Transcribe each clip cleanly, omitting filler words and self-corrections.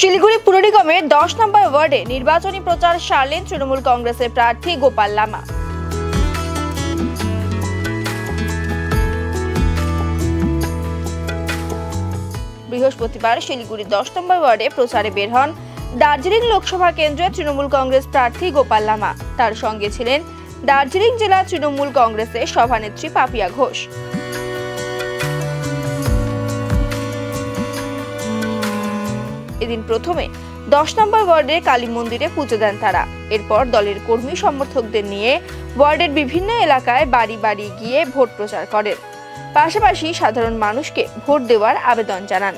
শিলিগুড়ি পুর নিগমের 10 নম্বর ওয়ার্ডে নির্বাচনী প্রচার সারলেন তৃণমূল কংগ্রেসের প্রার্থী গোপাল লামা। বৃহস্পতিবার শিলিগুড়ি 10 নম্বর ওয়ার্ডে প্রচারে বের হন দার্জিলিং লোকসভা কেন্দ্রের তৃণমূল কংগ্রেস প্রার্থী গোপাল লামা। তার সঙ্গে ছিলেন দার্জিলিং জেলা তৃণমূল কংগ্রেসের সভানেত্রী পাপিয়া ঘোষ। এদিন প্রথমে 10 নম্বর ওয়ার্ডের কালী মন্দিরে পুজো দেন তারা। এরপর দলের কর্মী সমর্থকদের নিয়ে ওয়ার্ডের বিভিন্ন এলাকায় বাড়ি বাড়ি গিয়ে ভোট প্রচার করেন। পাশাপাশি সাধারণ মানুষকে ভোট দেওয়ার আবেদন জানান।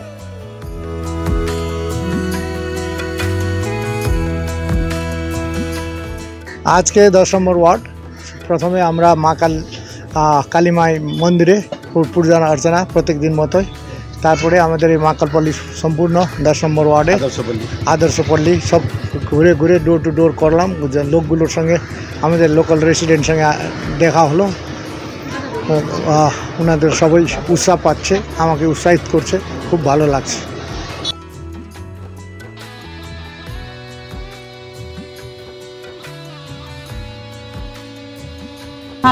আজকে 10 নম্বর ওয়ার্ড প্রথমে আমরা মা কালীমাই মন্দিরে পূজা অর্চনা প্রত্যেক দিন মতোই, তারপরে আমাদের এই মাকালপল্লী সম্পূর্ণ 10 নম্বর ওয়ার্ডে আদর্শপল্লী সব ঘুরে ঘুরে ডোর টু ডোর করলাম। লোকগুলোর সঙ্গে আমাদের লোকাল রেসিডেন্ট সঙ্গে দেখা হলো, ওনাদের সবাই উৎসাহ পাচ্ছে, আমাকে উৎসাহিত করছে, খুব ভালো লাগছে।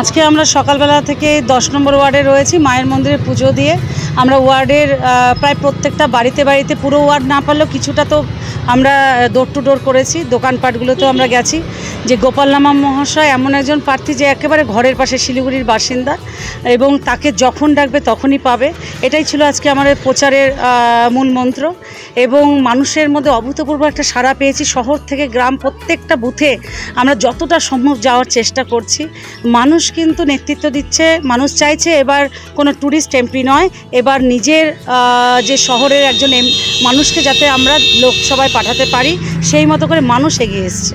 আজকে আমরা সকালবেলা থেকে 10 নম্বর ওয়ার্ডে রয়েছি। মায়ের মন্দিরে পুজো দিয়ে আমরা ওয়ার্ডের প্রায় প্রত্যেকটা বাড়িতে বাড়িতে, পুরো ওয়ার্ড না পারলেও কিছুটা তো আমরা ডোর টু ডোর করেছি। দোকানপাটগুলোতেও আমরা গেছি। যে গোপাল লামা মহাশয় এমন একজন প্রার্থী যে একেবারে ঘরের পাশে শিলিগুড়ির বাসিন্দা, এবং তাকে যখন ডাকবে তখনই পাবে, এটাই ছিল আজকে আমাদের প্রচারের মূল মন্ত্র। এবং মানুষের মধ্যে অভূতপূর্ব একটা সাড়া পেয়েছি। শহর থেকে গ্রাম প্রত্যেকটা বুথে আমরা যতটা সম্ভব যাওয়ার চেষ্টা করছি। মানুষ কিন্তু নেতৃত্ব দিচ্ছে, মানুষ চাইছে এবার কোনো ট্যুরিস্ট এমপি নয়, এবার নিজের যে শহরের একজন মানুষকে যাতে আমরা লোকসভায় পাঠাতে পারি, সেই মতো করে মানুষ এগিয়ে এসছে।